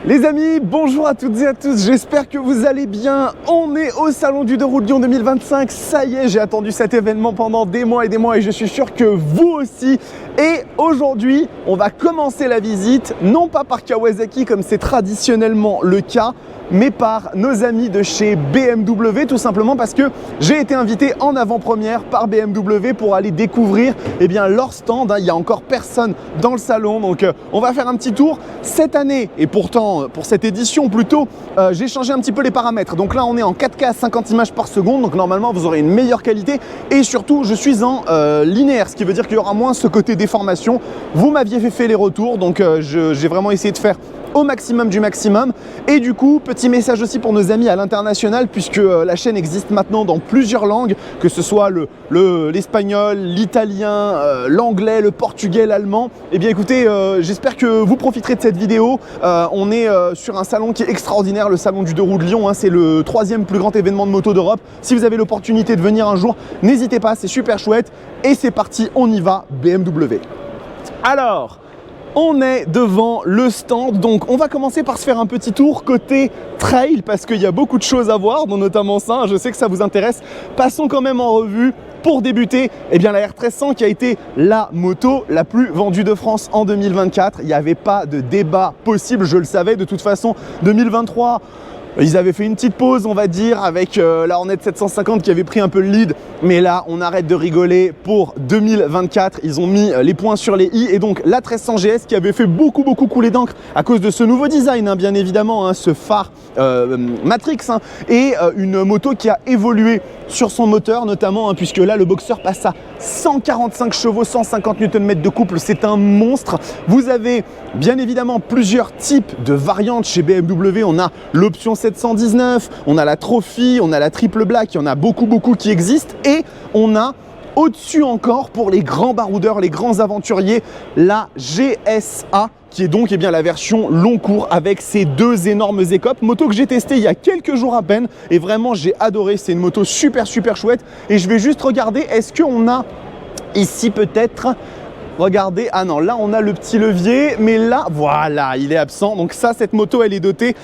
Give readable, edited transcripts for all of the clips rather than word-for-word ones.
Les amis, bonjour à toutes et à tous, j'espère que vous allez bien. On est au Salon du 2 roues de Lyon 2025, ça y est, j'ai attendu cet événement pendant des mois et je suis sûr que vous aussi. Et aujourd'hui, on va commencer la visite, non pas par Kawasaki comme c'est traditionnellement le cas, mais par nos amis de chez BMW, tout simplement parce que j'ai été invité en avant-première par BMW pour aller découvrir leur stand. Il n'y a encore personne dans le salon, donc on va faire un petit tour. Cette année, et pourtant pour cette édition plutôt, j'ai changé un petit peu les paramètres. Donc là, on est en 4K à 50 images par seconde, donc normalement vous aurez une meilleure qualité. Et surtout, je suis en linéaire, ce qui veut dire qu'il y aura moins ce côté déformation. Vous m'aviez fait les retours, donc j'ai vraiment essayé de faire au maximum du maximum. Et du coup, petit message aussi pour nos amis à l'international, puisque la chaîne existe maintenant dans plusieurs langues, que ce soit l'espagnol, l'italien, l'anglais, le portugais, l'allemand. Eh bien écoutez, j'espère que vous profiterez de cette vidéo. On est sur un salon qui est extraordinaire, le salon du 2 roues de Lyon, hein. C'est le 3e plus grand événement de moto d'Europe. Si vous avez l'opportunité de venir un jour, n'hésitez pas, c'est super chouette. Et c'est parti, on y va, BMW. Alors, on est devant le stand, donc on va commencer par se faire un petit tour côté trail parce qu'il y a beaucoup de choses à voir, dont notamment ça, je sais que ça vous intéresse. Passons quand même en revue pour débuter la R1300 qui a été la moto la plus vendue de France en 2024. Il n'y avait pas de débat possible, je le savais de toute façon. 2023, ils avaient fait une petite pause, on va dire, avec la Hornet 750 qui avait pris un peu le lead. Mais là, on arrête de rigoler. Pour 2024, ils ont mis les points sur les i. Et donc, la 1300 GS qui avait fait beaucoup couler d'encre à cause de ce nouveau design, bien évidemment, ce phare Matrix. Et une moto qui a évolué sur son moteur, notamment, puisque là, le Boxer passe à 145 chevaux, 150 Nm de couple. C'est un monstre. Vous avez, bien évidemment, plusieurs types de variantes chez BMW. On a l'option 719, on a la Trophy, on a la Triple Black, il y en a beaucoup qui existent. Et on a au-dessus encore, pour les grands baroudeurs, les grands aventuriers, la GSA, qui est donc la version long cours avec ces deux énormes écopes. Moto que j'ai testé il y a quelques jours à peine et vraiment j'ai adoré. C'est une moto super chouette. Et je vais juste regarder, est-ce qu'on a ici peut-être... Regardez, ah non, là on a le petit levier, mais là, voilà, il est absent. Donc ça, cette moto, elle est dotée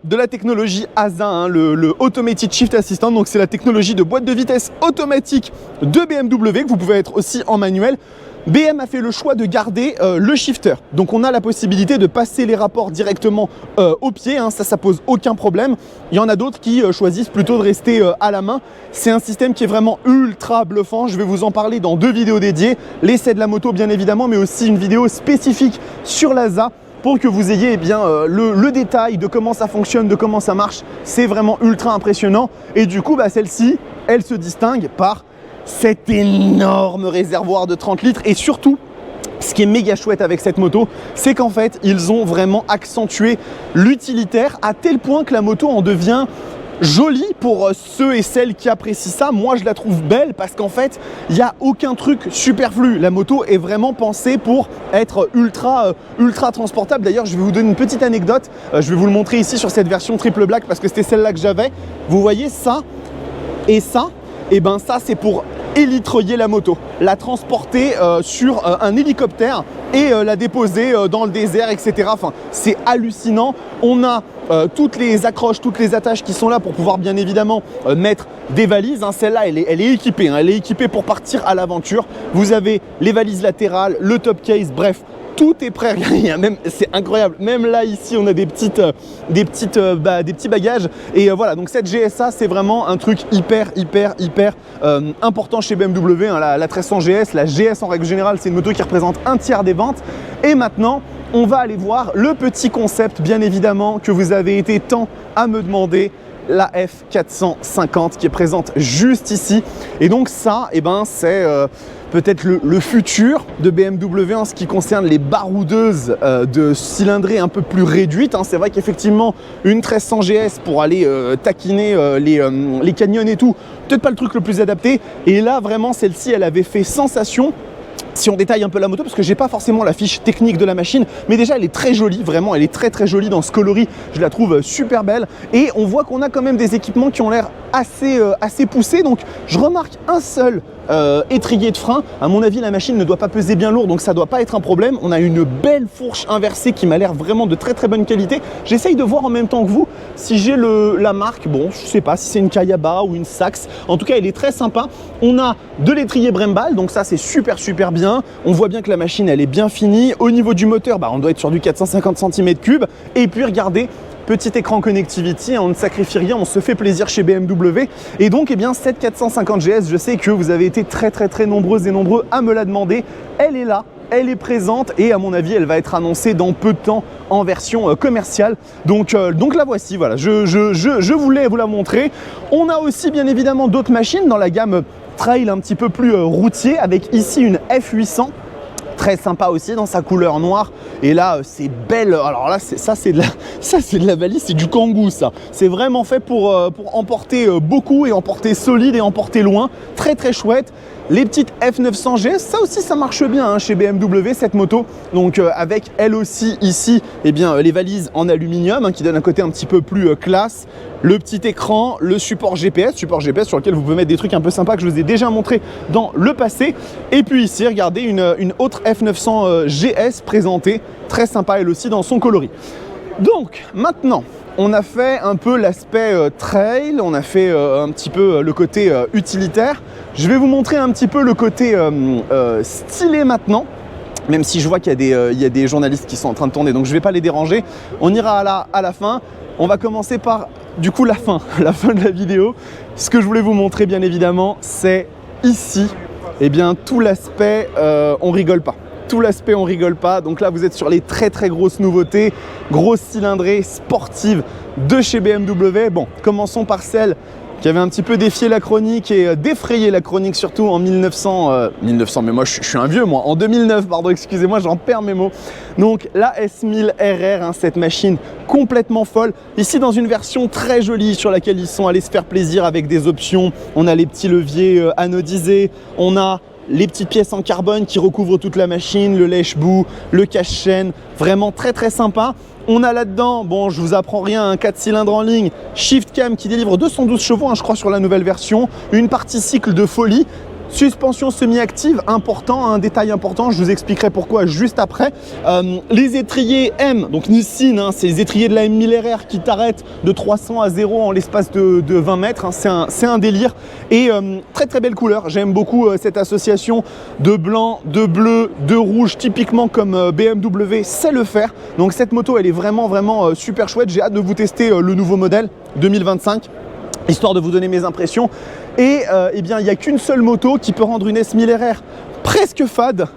de la technologie ASA, le Automated Shift Assistant. Donc c'est la technologie de boîte de vitesse automatique de BMW, que vous pouvez être aussi en manuel. BM a fait le choix de garder le shifter. Donc on a la possibilité de passer les rapports directement au pied, ça pose aucun problème. Il y en a d'autres qui choisissent plutôt de rester à la main. C'est un système qui est vraiment ultra bluffant. Je vais vous en parler dans 2 vidéos dédiées. L'essai de la moto bien évidemment, mais aussi une vidéo spécifique sur l'ASA pour que vous ayez le détail de comment ça fonctionne, de comment ça marche. C'est vraiment ultra impressionnant. Et du coup, celle-ci, elle se distingue par cet énorme réservoir de 30 litres. Et surtout, ce qui est méga chouette avec cette moto, c'est qu'en fait, ils ont vraiment accentué l'utilitaire à tel point que la moto en devient jolie pour ceux et celles qui apprécient ça. Moi, je la trouve belle parce qu'en fait, il n'y a aucun truc superflu. La moto est vraiment pensée pour être ultra transportable. D'ailleurs, je vais vous donner une petite anecdote. Je vais vous le montrer ici sur cette version Triple Black parce que c'était celle-là que j'avais. Vous voyez ça et ça, ça, c'est pour élitroyer la moto, la transporter sur un hélicoptère et la déposer dans le désert, etc. Enfin, c'est hallucinant. On a toutes les accroches, toutes les attaches qui sont là pour pouvoir bien évidemment mettre des valises. Celle-là, elle est équipée. Elle est équipée pour partir à l'aventure. Vous avez les valises latérales, le top case, bref. Tout est prêt, c'est incroyable. Même là, ici, on a des petits bagages. Et voilà, donc cette GSA, c'est vraiment un truc hyper important chez BMW. La 1300 GS, la GS en règle générale, c'est une moto qui représente un tiers des ventes. Et maintenant, on va aller voir le petit concept, bien évidemment, que vous avez été tant à me demander. La F450 qui est présente juste ici. Et donc ça, c'est peut-être le futur de BMW en ce qui concerne les baroudeuses de cylindrée un peu plus réduite. C'est vrai qu'effectivement, une 1300 GS pour aller taquiner les canyons et tout, peut-être pas le truc le plus adapté. Et là, vraiment, celle-ci, elle avait fait sensation. Si on détaille un peu la moto, parce que j'ai pas forcément la fiche technique de la machine, mais déjà elle est très jolie, vraiment elle est très jolie dans ce coloris, je la trouve super belle. Et on voit qu'on a quand même des équipements qui ont l'air assez poussés. Donc je remarque un seul étrier de frein. À mon avis, la machine ne doit pas peser bien lourd, donc ça doit pas être un problème. On a une belle fourche inversée qui m'a l'air vraiment de très très bonne qualité. J'essaye de voir en même temps que vous si j'ai la marque. Bon, je sais pas si c'est une Kayaba ou une Sachs. En tout cas, elle est très sympa. On a de l'étrier Brembo, donc ça c'est super super bien. On voit bien que la machine elle est bien finie. Au niveau du moteur, on doit être sur du 450 cm3. Et puis regardez, petit écran connectivity, on ne sacrifie rien, on se fait plaisir chez BMW. Et donc, eh bien, cette 450 GS, je sais que vous avez été très très très nombreuses et nombreux à me la demander. Elle est là, elle est présente et à mon avis, elle va être annoncée dans peu de temps en version commerciale. Donc la voici, voilà, je voulais vous la montrer. On a aussi bien évidemment d'autres machines dans la gamme trail un petit peu plus routier, avec ici une F800. Très sympa aussi dans sa couleur noire. Et là, c'est belle. Alors là, ça c'est de la valise, c'est du Kangoo ça. C'est vraiment fait pour emporter beaucoup et emporter solide et emporter loin. Très très chouette. Les petites F900 GS, ça aussi ça marche bien chez BMW cette moto. Donc avec elle aussi ici, eh bien, les valises en aluminium qui donnent un côté un petit peu plus classe. Le petit écran, le support GPS sur lequel vous pouvez mettre des trucs un peu sympas que je vous ai déjà montré dans le passé. Et puis ici, regardez une autre F900 GS présentée, très sympa elle aussi dans son coloris. Donc maintenant, on a fait un peu l'aspect trail, on a fait un petit peu le côté utilitaire. Je vais vous montrer un petit peu le côté stylé maintenant. Même si je vois qu'il y a des journalistes qui sont en train de tourner, donc je ne vais pas les déranger. On ira à la fin. On va commencer par, du coup, la fin de la vidéo. Ce que je voulais vous montrer, bien évidemment, c'est ici, eh bien, tout l'aspect, on rigole pas. Tout l'aspect, on rigole pas. Donc là, vous êtes sur les très très grosses nouveautés, grosses cylindrées sportives de chez BMW. Bon, commençons par celle qui avait un petit peu défié la chronique et défrayé la chronique, surtout en 1900, mais moi je suis un vieux moi, en 2009, pardon, excusez-moi, j'en perds mes mots. Donc la S1000 RR, cette machine complètement folle, ici dans une version très jolie sur laquelle ils sont allés se faire plaisir avec des options. On a les petits leviers anodisés, on a les petites pièces en carbone qui recouvrent toute la machine, le lèche-boue, le cache-chaîne, vraiment très très sympa. On a là-dedans, bon, je vous apprends rien, un 4 cylindres en ligne, Shift Cam qui délivre 212 chevaux, je crois, sur la nouvelle version, une partie cycle de folie. Suspension semi-active, important, un détail important, je vous expliquerai pourquoi juste après. Les étriers M, donc Nissin, c'est les étriers de la M1000 RR qui t'arrêtent de 300 à 0 en l'espace de 20 mètres, c'est un délire. Et très très belle couleur, j'aime beaucoup cette association de blanc, de bleu, de rouge, typiquement comme BMW sait le faire. Donc cette moto, elle est vraiment vraiment super chouette, j'ai hâte de vous tester le nouveau modèle 2025. Histoire de vous donner mes impressions. Et eh bien, il n'y a qu'une seule moto qui peut rendre une S1000 RR presque fade,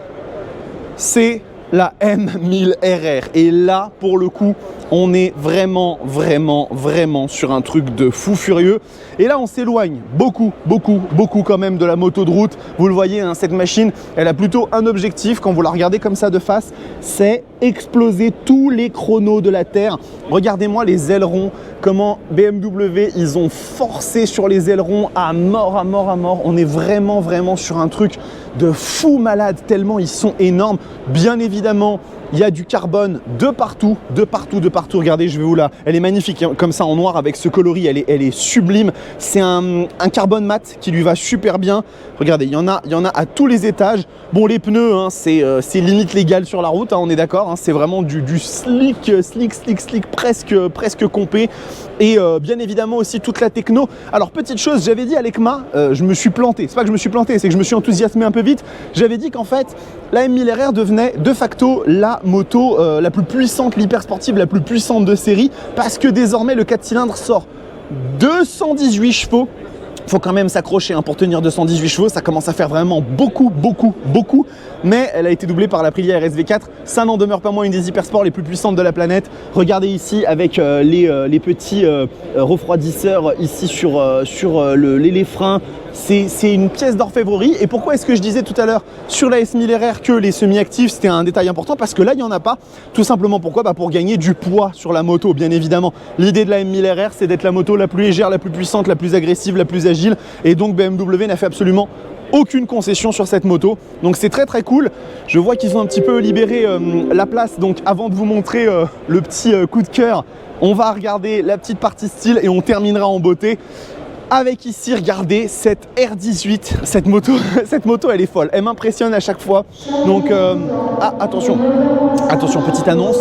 c'est la M1000 RR. Et là, pour le coup, on est vraiment, vraiment, vraiment sur un truc de fou furieux. Et là, on s'éloigne beaucoup, beaucoup, beaucoup quand même de la moto de route. Vous le voyez, cette machine, elle a plutôt un objectif, quand vous la regardez comme ça de face, c'est exploser tous les chronos de la Terre. Regardez-moi les ailerons, comment BMW, ils ont forcé sur les ailerons à mort, à mort, à mort. On est vraiment, vraiment sur un truc de fou malade, tellement ils sont énormes. Bien évidemment, il y a du carbone de partout, de partout, de partout. Regardez, je vais vous la... Elle est magnifique, comme ça en noir avec ce coloris, elle est sublime. C'est un carbone mat qui lui va super bien. Regardez, il y en a à tous les étages. Bon, les pneus, c'est limite légal sur la route, on est d'accord. C'est vraiment du slick, presque compé. Et bien évidemment aussi toute la techno. Alors, petite chose, j'avais dit à l'ECMA, je me suis planté. C'est pas que je me suis planté, c'est que je me suis enthousiasmé un peu vite. J'avais dit qu'en fait, la M1000 RR devenait de facto la moto la plus puissante, l'hyper sportive la plus puissante de série, parce que désormais le 4 cylindres sort 218 chevaux. Faut quand même s'accrocher pour tenir 218 chevaux, ça commence à faire vraiment beaucoup, beaucoup, beaucoup. Mais elle a été doublée par l'Aprilia RSV4, ça n'en demeure pas moins une des hypersports les plus puissantes de la planète. Regardez ici avec les petits refroidisseurs ici sur les freins. C'est une pièce d'orfèvrerie. Et pourquoi est-ce que je disais tout à l'heure sur la S1000 RR que les semi-actifs c'était un détail important? Parce que là il n'y en a pas. Tout simplement pourquoi? Pour gagner du poids sur la moto, bien évidemment. L'idée de la M1000 RR, c'est d'être la moto la plus légère, la plus puissante, la plus agressive, la plus agile. Et donc BMW n'a fait absolument aucune concession sur cette moto. Donc c'est très très cool. Je vois qu'ils ont un petit peu libéré la place. Donc avant de vous montrer le petit coup de cœur, on va regarder la petite partie style et on terminera en beauté. Avec ici, regardez cette R18, cette moto elle est folle, elle m'impressionne à chaque fois. Donc, attention, petite annonce,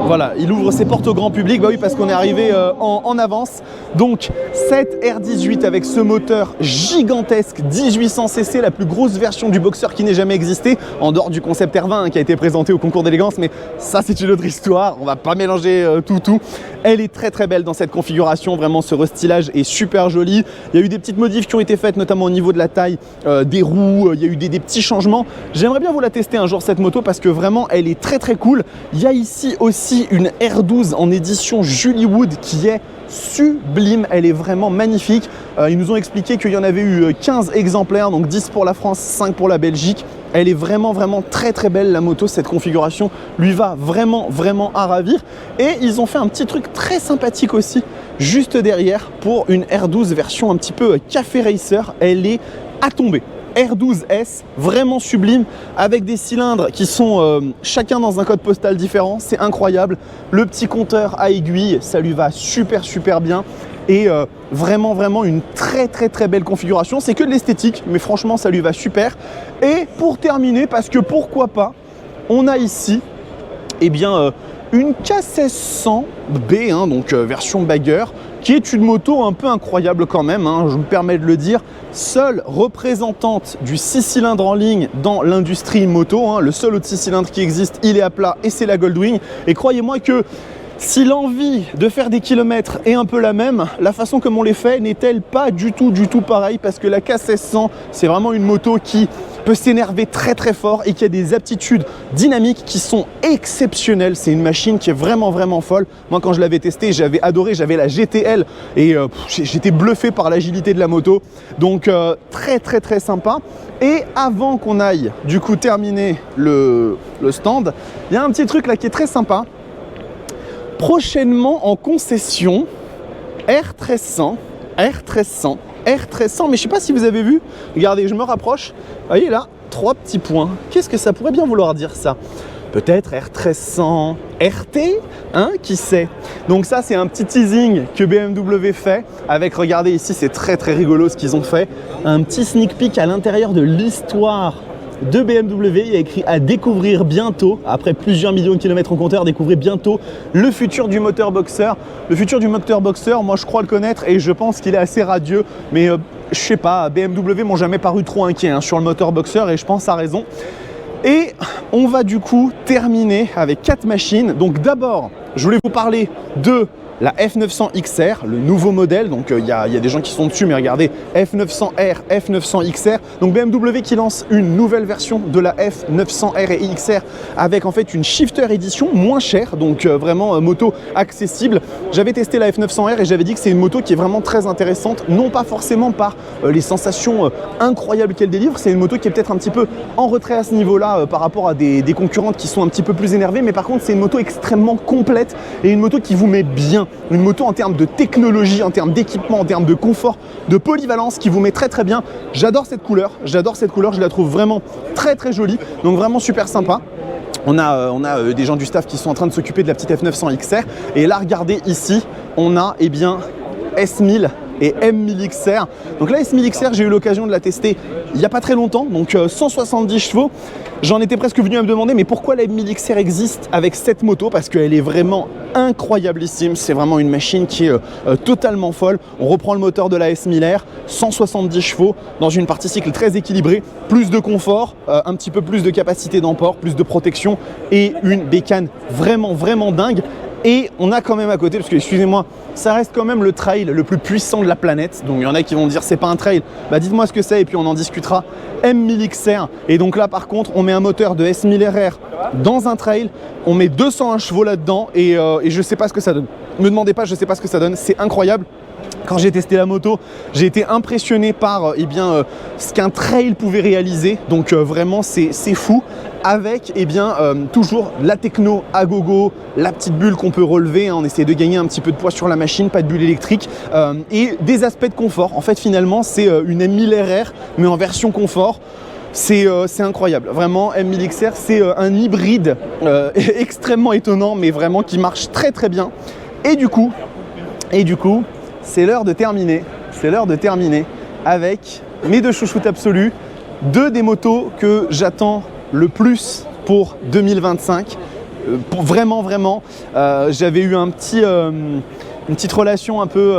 voilà, il ouvre ses portes au grand public, bah oui parce qu'on est arrivé en avance. Donc cette R18 avec ce moteur gigantesque 1800 cc, la plus grosse version du Boxer qui n'ait jamais existé, en dehors du concept R20 qui a été présenté au concours d'élégance, mais ça c'est une autre histoire, on va pas mélanger tout. Elle est très très belle dans cette configuration, vraiment ce restylage est super joli. Il y a eu des petites modifs qui ont été faites, notamment au niveau de la taille des roues, il y a eu des petits changements. J'aimerais bien vous la tester un jour cette moto parce que vraiment elle est très très cool. Il y a ici aussi une R12 en édition Julie Wood qui est sublime, elle est vraiment magnifique. Ils nous ont expliqué qu'il y en avait eu 15 exemplaires, donc 10 pour la France, 5 pour la Belgique. Elle est vraiment très très belle la moto, cette configuration lui va vraiment à ravir. Et ils ont fait un petit truc très sympathique aussi, juste derrière, pour une R12 version un petit peu café racer, elle est à tomber. R12S, vraiment sublime, avec des cylindres qui sont chacun dans un code postal différent, c'est incroyable. Le petit compteur à aiguille, ça lui va super bien. Et vraiment une très belle configuration. C'est que de l'esthétique, mais franchement ça lui va super. Et pour terminer, parce que pourquoi pas, on a ici une K1600B, donc version bagger, qui est une moto un peu incroyable quand même, je me permets de le dire. Seule représentante du 6 cylindres en ligne dans l'industrie moto, le seul autre 6 cylindres qui existe, il est à plat et c'est la Goldwing. Et croyez-moi que si l'envie de faire des kilomètres est un peu la même, la façon comme on les fait n'est-elle pas du tout pareil, parce que la K1600, c'est vraiment une moto qui peut s'énerver très fort et qui a des aptitudes dynamiques qui sont exceptionnelles. C'est une machine qui est vraiment folle. Moi, quand je l'avais testée, j'avais adoré, j'avais la GTL et j'étais bluffé par l'agilité de la moto. Donc très sympa. Et avant qu'on aille du coup terminer le stand, il y a un petit truc là qui est très sympa. Prochainement en concession, R1300, mais je sais pas si vous avez vu, regardez, je me rapproche, vous voyez là, 3 petits points. Qu'est-ce que ça pourrait bien vouloir dire ça? Peut-être R1300 RT, qui sait? Donc ça c'est un petit teasing que BMW fait avec, regardez ici, c'est très rigolo ce qu'ils ont fait, un petit sneak peek à l'intérieur de l'histoire de BMW. Il y a écrit à découvrir bientôt, après plusieurs millions de kilomètres en compteur, découvrir bientôt le futur du moteur Boxer. Le futur du moteur Boxer, moi je crois le connaître et je pense qu'il est assez radieux, mais je sais pas, BMW m'ont jamais paru trop inquiets sur le moteur Boxer et je pense à raison. Et on va du coup terminer avec 4 machines. Donc d'abord, je voulais vous parler de la F900 XR, le nouveau modèle. Donc il y a des gens qui sont dessus, mais regardez, F900R, F900 XR. Donc BMW qui lance une nouvelle version de la F900R et XR avec en fait une shifter édition moins chère, donc vraiment moto accessible. J'avais testé la F900R et j'avais dit que c'est une moto qui est vraiment très intéressante, non pas forcément par les sensations incroyables qu'elle délivre, c'est une moto qui est peut-être un petit peu en retrait à ce niveau-là par rapport à des concurrentes qui sont un petit peu plus énervées, mais par contre c'est une moto extrêmement complète et une moto qui vous met bien. Une moto en termes de technologie, en termes d'équipement, en termes de confort, de polyvalence qui vous met très bien. J'adore cette couleur, je la trouve vraiment très jolie, donc vraiment super sympa. On a des gens du staff qui sont en train de s'occuper de la petite F900 XR et là regardez ici, on a S1000 et M1000 XR. Donc la S1000 XR, j'ai eu l'occasion de la tester il n'y a pas très longtemps, donc 170 chevaux. J'en étais presque venu à me demander mais pourquoi la M1000 XR existe avec cette moto, parce qu'elle est vraiment incroyablissime. C'est vraiment une machine qui est totalement folle. On reprend le moteur de la S1000R, 170 chevaux dans une partie cycle très équilibrée, plus de confort, un petit peu plus de capacité d'emport, plus de protection et une bécane vraiment dingue. Et on a quand même à côté, parce que excusez-moi, ça reste quand même le trail le plus puissant de la planète. Donc il y en a qui vont dire c'est pas un trail, bah dites-moi ce que c'est et puis on en discutera. M1000 XR. Et donc là par contre on met un moteur de S1000RR dans un trail, on met 201 chevaux là-dedans et je sais pas ce que ça donne. Me demandez pas, je sais pas ce que ça donne, c'est incroyable. Quand j'ai testé la moto, j'ai été impressionné par ce qu'un trail pouvait réaliser. Donc vraiment c'est fou. Avec toujours la techno à gogo, la petite bulle qu'on peut relever, on essaie de gagner un petit peu de poids sur la machine, pas de bulle électrique, et des aspects de confort. En fait finalement c'est une M1000RR mais en version confort. C'est incroyable, vraiment. M1000 XR c'est un hybride extrêmement étonnant mais vraiment qui marche très bien. Et du coup, c'est l'heure de terminer. C'est l'heure de terminer avec mes deux chouchoutes absolus, deux des motos que j'attends le plus pour 2025. Vraiment, j'avais eu une petite relation un peu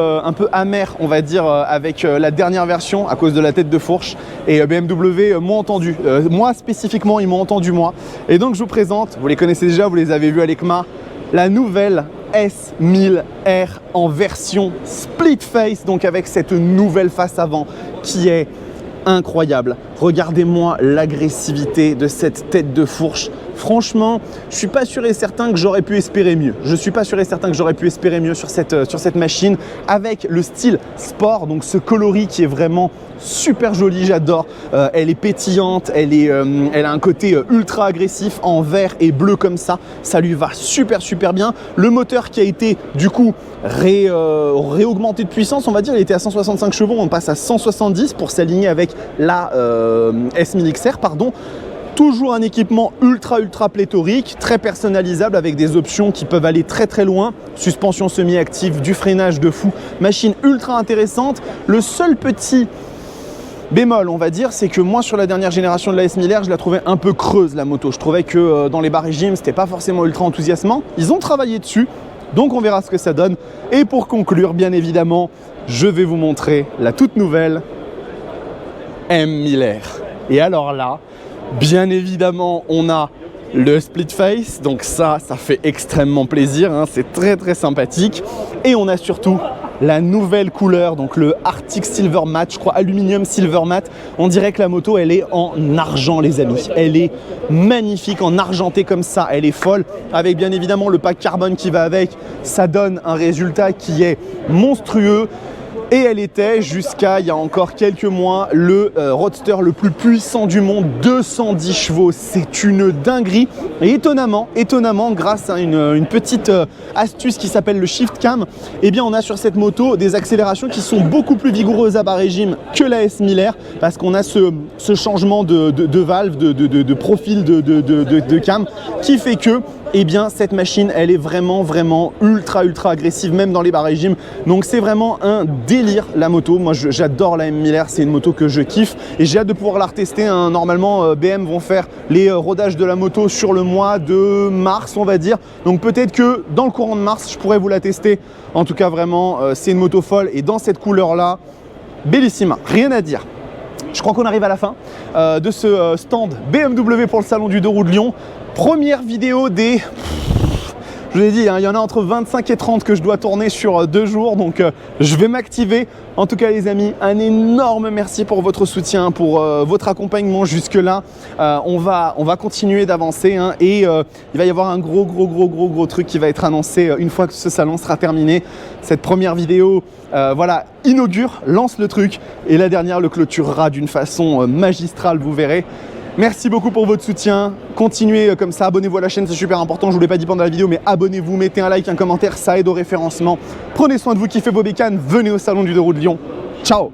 amère, on va dire, avec la dernière version à cause de la tête de fourche. Et BMW m'ont entendu. Moi, spécifiquement, ils m'ont entendu, moi. Et donc, je vous présente, vous les connaissez déjà, vous les avez vus à l'ECMA, la nouvelle S1000R en version split face, donc avec cette nouvelle face avant qui est incroyable. Regardez-moi l'agressivité de cette tête de fourche. Franchement, je suis pas sûr et certain que j'aurais pu espérer mieux. Je suis pas sûr et certain que j'aurais pu espérer mieux sur cette machine avec le style sport, donc ce coloris qui est vraiment super joli, j'adore. Elle est pétillante, elle a un côté ultra agressif en vert et bleu comme ça. Ça lui va super bien. Le moteur qui a été du coup réaugmenté de puissance, on va dire, il était à 165 chevaux, on passe à 170 pour s'aligner avec la S1000XR, pardon. Toujours un équipement ultra pléthorique, très personnalisable avec des options qui peuvent aller très loin. Suspension semi-active, du freinage de fou, machine ultra intéressante. Le seul petit bémol, on va dire, c'est que moi sur la dernière génération de la S1000R, je la trouvais un peu creuse la moto. Je trouvais que dans les bas régimes, c'était pas forcément ultra enthousiasmant. Ils ont travaillé dessus, donc on verra ce que ça donne. Et pour conclure, bien évidemment, je vais vous montrer la toute nouvelle M1000R. Et alors là, bien évidemment, on a le split face, donc ça fait extrêmement plaisir, hein, c'est très sympathique. Et on a surtout la nouvelle couleur, donc le Arctic Silver Matte, je crois Aluminium Silver Matte. On dirait que la moto, elle est en argent, les amis. Elle est magnifique, en argenté comme ça, elle est folle. Avec bien évidemment le pack carbone qui va avec, ça donne un résultat qui est monstrueux. Et elle était, jusqu'à il y a encore quelques mois, le roadster le plus puissant du monde, 210 chevaux. C'est une dinguerie. Et étonnamment, grâce à une petite astuce qui s'appelle le Shift Cam, eh bien on a sur cette moto des accélérations qui sont beaucoup plus vigoureuses à bas régime que la S1000R, parce qu'on a ce changement de valve, de profil de cam, qui fait que eh bien cette machine, elle est vraiment ultra agressive, même dans les bas régimes. Donc c'est vraiment un délire la moto. Moi j'adore la M1000R, c'est une moto que je kiffe et j'ai hâte de pouvoir la retester, hein. Normalement BM vont faire les rodages de la moto sur le mois de mars, on va dire. Donc peut-être que dans le courant de mars, je pourrais vous la tester. En tout cas vraiment, c'est une moto folle et dans cette couleur là, bellissima, rien à dire. Je crois qu'on arrive à la fin de ce stand BMW pour le salon du 2 roues de Lyon. Première vidéo des... Je vous ai dit, hein, il y en a entre 25 et 30 que je dois tourner sur 2 jours, donc je vais m'activer. En tout cas les amis, un énorme merci pour votre soutien, pour votre accompagnement jusque-là. On va continuer d'avancer, hein, et il va y avoir un gros truc qui va être annoncé une fois que ce salon sera terminé. Cette première vidéo, voilà, inaugure, lance le truc, et la dernière le clôturera d'une façon magistrale, vous verrez. Merci beaucoup pour votre soutien, continuez comme ça, abonnez-vous à la chaîne, c'est super important, je ne vous l'ai pas dit pendant la vidéo, mais abonnez-vous, mettez un like, un commentaire, ça aide au référencement. Prenez soin de vous, kiffez vos bécanes, venez au salon du 2 roues de Lyon. Ciao!